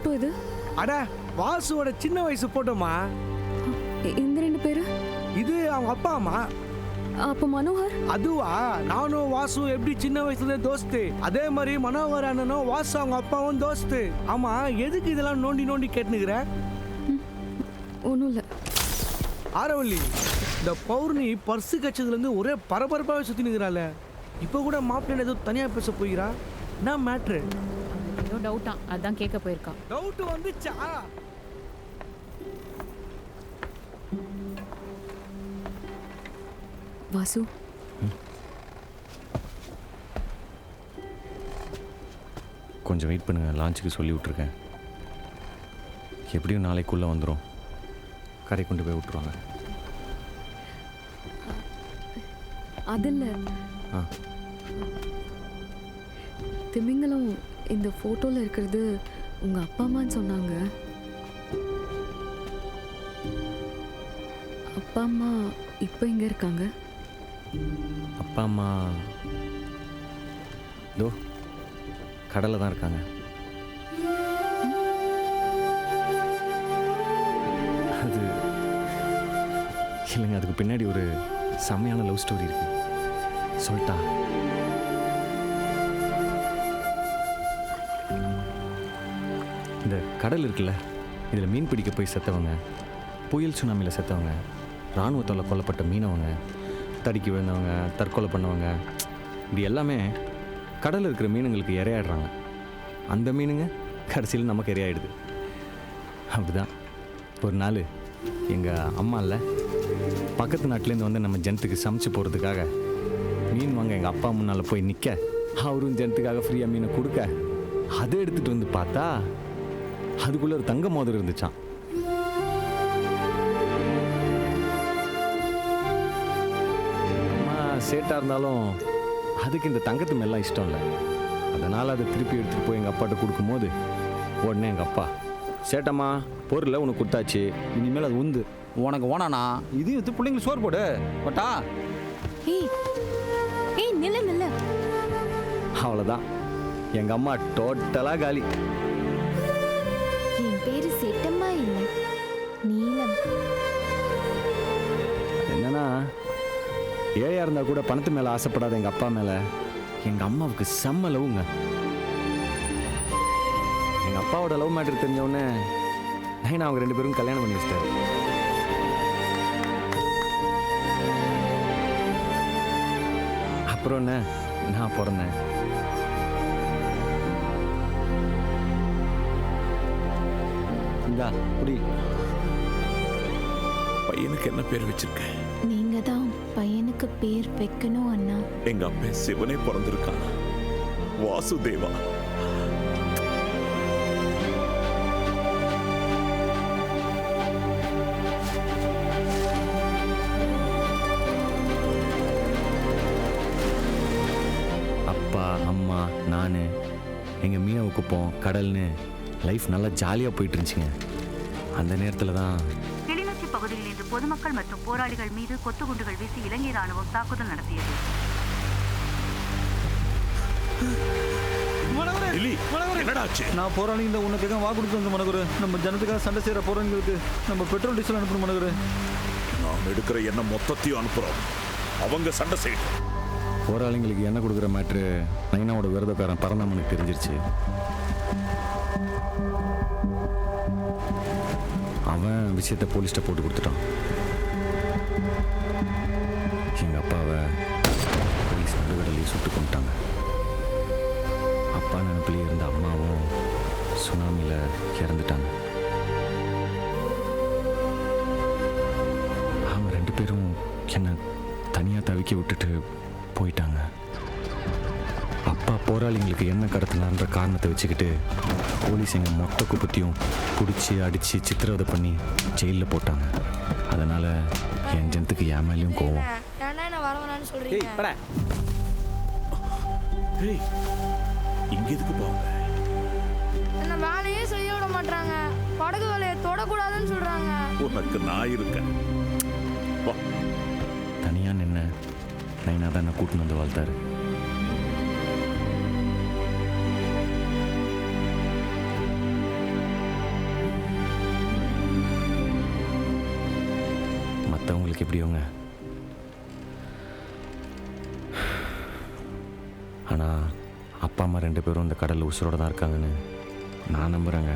Photo இது? அட வாசுவோட சின்ன வயசு போட்டோமா. இந்த 2 பேரு இது அவங்க அப்பா அம்மா. அப்ப மனோகர்? அதுவா, நானும் வாசு எப்படி சின்ன வயசுல தோஸ்து, அதே மாதிரி மனோகர் அண்ணனும் வாசு அவங்க அப்பாவும் தோஸ்து. ஆமா, எதுக்கு இதெல்லாம் நோண்டி நோண்டி கேட்டுனுக்குற? ஒன்றும் இல்லை. ஆரவல்லி, இந்த பௌர்ணி பர்ஸு கச்சதுல இருந்து ஒரே பரபரப்பாகவே சுத்தி நிற்கிறாள். இப்போ கூட மாப்பிள்ளை ஏதோ தனியா பேச போகிறா. என்ன மேட்ரு? ஏதோ டவுட்டா, அதான் கேட்க போயிருக்கா. டவுட் வந்துச்சா? வாசு, கொஞ்சம் வெயிட் பண்ணுங்க, லான்ச்சுக்கு சொல்லி விட்ருக்கேன். எப்படியும் நாளைக்குள்ளே வந்துடும். கரை கொண்டு போய் விட்டுருவாங்க. அதில் திமிங்கலம் இந்த ஃபோட்டோவில் இருக்கிறது உங்கள் அப்பா அம்மான்னு சொன்னாங்க. அப்பா அம்மா இப்போ எங்கே இருக்காங்க? அப்பா அம்மா இதோ கடலில் தான் இருக்காங்க. அது இல்லைங்க, அதுக்கு பின்னாடி ஒரு செம்மையான லவ் ஸ்டோரி இருக்கு. சொல்லிட்டா? இந்த கடல் இருக்குல்ல, இதில் மீன் பிடிக்க போய் செத்தவங்க, புயல் சுனாமியில் செத்தவங்க, இராணுவத்தால் கொல்லப்பட்ட மீனவங்க, தடுக்கி விழுந்தவங்க, தற்கொலை பண்ணவங்க, இப்படி எல்லாமே கடலில் இருக்கிற மீனுங்களுக்கு இரையாடுறாங்க. அந்த மீனுங்க கடைசியில் நமக்கு இரையாயிடுது. அப்படிதான் ஒரு நாள் எங்கள் அம்மா இல்லை, பக்கத்து நாட்டிலேருந்து வந்து நம்ம ஜனத்துக்கு சமைச்சு போகிறதுக்காக மீன் வாங்க எங்கள் அப்பா முன்னால் போய் நிற்க, அவரும் ஜனத்துக்காக ஃப்ரீயாக மீனை கொடுக்க, அதை எடுத்துகிட்டு வந்து பார்த்தா அதுக்குள்ளே ஒரு தங்க மோதிரம் இருந்துச்சான். அம்மா சேட்டாக இருந்தாலும் அதுக்கு இந்த தங்கத்து மேலாம் இஷ்டம் இல்லை. அதனால் அதை திருப்பி எடுத்துகிட்டு போய் எங்கள் அப்பாட்ட கொடுக்கும்போது உடனே எங்கள் அப்பா, சேட்டம்மா பொருளை உனக்கு கொடுத்தாச்சு, இனிமேல் அது உந்து, உனக்கு ஓனானா இதையும் எடுத்து பிள்ளைங்களுக்கு சோறு போடு பட்டா. ஏய் ஏய், நில்ல நில்ல. அவ்வளோதான், எங்கள் அம்மா டோட்டலாக காலி. என் பேரு செட்டம்மா இல்லை, நீலம். என்னன்னா, ஏழையாக இருந்தால் கூட பணத்து மேலே ஆசைப்படாத எங்கள் அப்பா மேலே எங்கள் அம்மாவுக்கு செம்ம லவ்ங்க. எங்கள் அப்பாவோட லவ் மேட்ரு தெரிஞ்சவுடனே நைனா அவங்க 2 பேரும் கல்யாணம் பண்ணி வச்சிட்டாரு. அப்புறம் என்ன, நான் பிறந்தேன். இந்தா புடி. பையனுக்கு என்ன பேர் வச்சிருக்க? நீங்க தான் பையனுக்கு பேர் வைக்கணும் அண்ணா. எங்க அப்பா சிவனே பிறந்திருக்கான், வாசுதேவா. அப்பா அம்மா நான் எங்கள் மீனவ குப்பம் கடல்னு லைஃப் நல்லா ஜாலியாக போயிட்டு இருந்துச்சுங்க. அந்த நேரத்தில் தான் கிளிநொச்சி பகுதியில் இன்று பொதுமக்கள் மற்றும் போராளிகள் மீது கொத்துக்குண்டுகள் வீசி இலங்கை ராணுவம் தாக்குதல் நடத்தியது. நான் போராளிங்க உனக்காக வா கொடுத்து வந்த மனகுரு. நம்ம ஜனத்துக்காக சண்டை செய்கிற போராளிங்களுக்கு நம்ம பெட்ரோல் டீசல் அனுப்பணும் மனகுரு. நாம் எடுக்கிற எண்ணெய் மொத்தத்தையும் அனுப்புகிறோம், அவங்க சண்டை செய்யணும். போராளிங்களுக்கு என்ன கொடுக்குற மேட்ரு நைனாவோட விரதக்காரன் பரந்தாமனுக்கு தெரிஞ்சிருச்சு. அவன் விஷயத்தை போலீஸ்ட்ட போட்டு கொடுத்துட்டான். எங்கள் அப்பாவை போலீஸ் நடுக்கடலையும் சுட்டு கொண்டுட்டாங்க. அப்பா நினைப்பிலே இருந்த அம்மாவும் சுனாமியில் இறந்துட்டாங்க. அவங்க 2 பேரும் என்னை தனியாக தவிக்க விட்டுட்டு போயிட்டாங்க. அப்பா போராளிங்களுக்கு என்ன கடத்தினான்ற காரணத்தை வச்சுக்கிட்டு போலீஸ் எங்கள் மொத்த குப்பத்தையும் பிடிச்சி அடித்து சித்திரவதை பண்ணி ஜெயிலில் போட்டாங்க. அதனால் என் ஜனத்துக்கு என் மேலேயும் கோவம். இங்க எதுக்கு போவாங்க? என்ன வேலையே செய்ய விட மாட்டாங்க, படகு வேலையை தொடக்கூடாதுன்னு சொல்றாங்க. உனக்கு நான் இருக்கேன், வா. தனியாக நின்று நைனா தான் என்னை கூட்டின்னு வந்து வாழ்த்தாரு. அவங்களுக்கு எப்படியோங்க. ஆனால் அப்பா அம்மா 2 பேரும் இந்த கடலில் உசுரோடு தான் இருக்காங்கன்னு நான் நம்புகிறேங்க.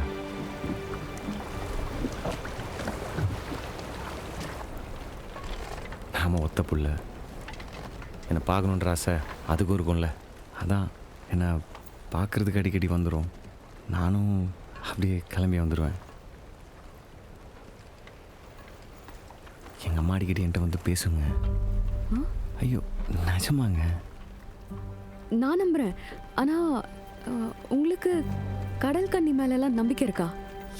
நாம ஒத்த புள்ள, என்னை பார்க்கணுன்ற ஆசை அதுக்கும் இருக்கும்ல. அதான் என்னை பார்க்குறதுக்கு அடிக்கடி வந்துடும். நானும் அப்படியே கிளம்பி வந்துடுவேன். எங்கள் அம்மா அடிக்கடி என்கிட்ட வந்து பேசுங்க. ஐயோ நிஜமாங்க. நான் நம்புறேன். ஆனா உங்களுக்கு கடல் கன்னி மேலெல்லாம் நம்பிக்கை இருக்கா?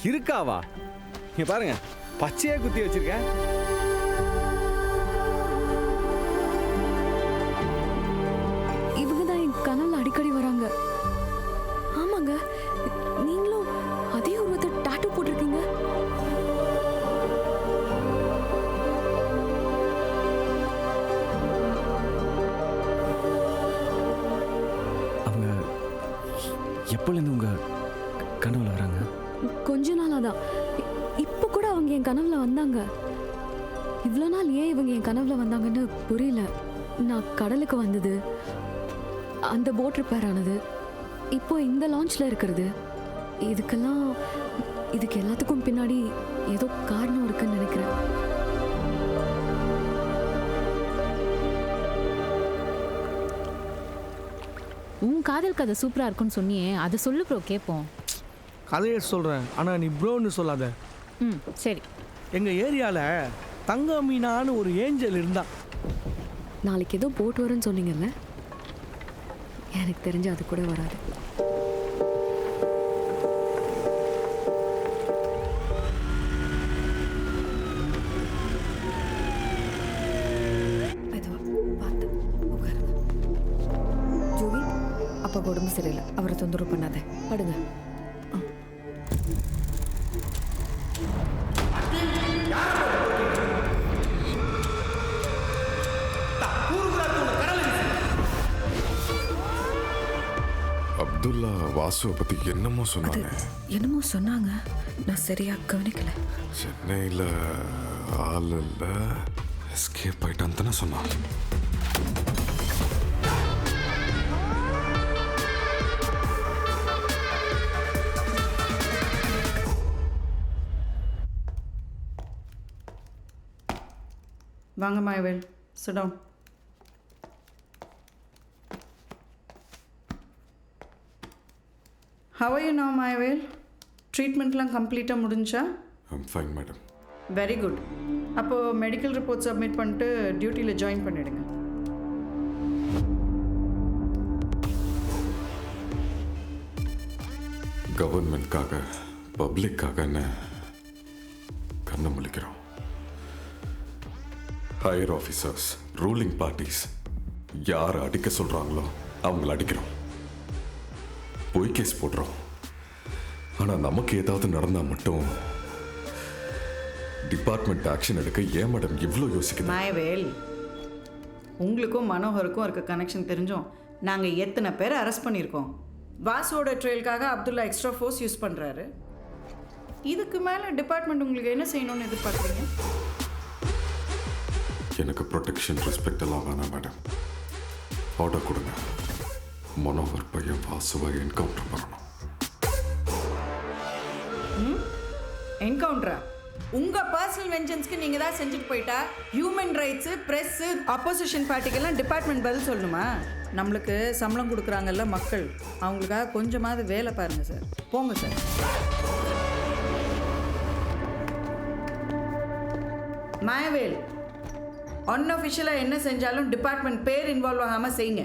இருக்காவா? இங்க பாருங்க, பச்சையா குத்தி வச்சிருக்கேன். இவங்க தான் என் கனவுல அடிக்கடி வராங்க. ஆமாங்க, நீங்களும் அதே உருவத்தை டாட்டூ போட்டிருக்கீங்க. அவங்க எப்போலேருந்து உங்க கனவுல வராங்க? கொஞ்ச நாளாக தான். இப்போ கூட அவங்க என் கனவுல வந்தாங்க. இவ்வளோ நாள் ஏன் இவங்க என் கனவுல வந்தாங்கன்னு புரியல. நான் கடலுக்கு வந்தது, அந்த போட் ரிப்பேர் ஆனது, இப்போ இந்த லான்ச்ல இருக்கிறது, இதுக்கு எல்லாத்துக்கும் பின்னாடி ஏதோ காரணம் இருக்குன்னு நினைக்கிறேன். உன் காதல் கதை சூப்பரா இருக்குன்னு சொன்னியே, அதை சொல்லு ப்ரோ கேட்போம். கதையை சொல்கிறேன், ஆனால் நீ ப்ரோன்னு சொல்லாத. ம் சரி. எங்கள் ஏரியாவில் தங்க மீனான்னு ஒரு ஏஞ்சல் இருந்தா. நாளைக்கு ஏதோ போட் வரும்னு சொன்னீங்கல்ல, எனக்கு தெரிஞ்சு அது கூட வராது. ஜோவி, அப்பா உடம்பு சரியில்லை, அவரை தொந்தரவு பண்ணாத, படுங்க. அப்துல்லா வாசுவை பற்றி என்னமோ சொன்னாங்க. என்னமோ சொன்னாங்க, நான் சரியா கவனிக்கல. சென்னையில் ஆள் இல்லை, எஸ்கேப் ஆயிட்டான்னு தானே சொன்னான். வாங்க Mayavel, sit down. How are you now, Mayavel? ட்ரீட்மெண்ட்லாம் கம்ப்ளீட்டாக முடிஞ்சா? I'm fine, madam. Very good. அப்போது மெடிக்கல் ரிப்போர்ட் சப்மிட் பண்ணிட்டு டியூட்டியில் ஜாயின் பண்ணிடுங்க. கவர்மெண்ட்காக பப்ளிக்காகன்னு கண்ணை முழிக்கிறோம். ஹையர் ஆஃபீஸர்ஸ், ரூலிங் பார்ட்டிஸ் யார் அடிக்க சொல்கிறாங்களோ அவங்கள அடிக்கிறோம், பொய் கேஸ் போடுறோம். ஆனால் நமக்கு ஏதாவது நடந்தால் மட்டும் டிபார்ட்மெண்ட் ஆக்ஷன் எடுக்க ஏன் மேடம் இவ்வளோ யோசிக்குது? மாயவேல், உங்களுக்கும் மனோகருக்கும் இருக்க கனெக்ஷன் தெரிஞ்சோம் நாங்கள் எத்தனை பேரை அரெஸ்ட் பண்ணியிருக்கோம். வாசுவோட ட்ரெயிலுக்காக அப்துல்லா எக்ஸ்ட்ரா ஃபோர்ஸ் யூஸ் பண்ணுறாரு. இதுக்கு மேலே டிபார்ட்மெண்ட் உங்களுக்கு என்ன செய்யணும்னு எதிர்பார்க்குறீங்க? எனக்கு ப்ரொடெக்ஷன், ரெஸ்பெக்ட் எல்லாம் வேணாம் மேடம். ஆர்டர் கொடுங்க, மனோகர் பையன் வாசுவை என்கவுண்டர் பண்ணணும். என்கவுண்டரா? உங்கள் பர்சனல் வெஞ்சன்ஸ்க்கு நீங்கள் தான் செஞ்சுட்டு போயிட்டா ஹியூமன் ரைட்ஸு, ப்ரெஸ்ஸு, அப்போசிஷன் பார்ட்டிக்கெல்லாம் டிபார்ட்மெண்ட் பதில் சொல்லணுமா? நம்மளுக்கு சம்பளம் கொடுக்குறாங்கல்ல மக்கள், அவங்களுக்காக கொஞ்சமாவது வேலை பாருங்கள் சார். போங்க சார். மாயவேல், அன்அஃபிஷியலாக என்ன செஞ்சாலும் டிபார்ட்மெண்ட் பேர் இன்வால்வ் ஆகாமல் செய்யுங்க.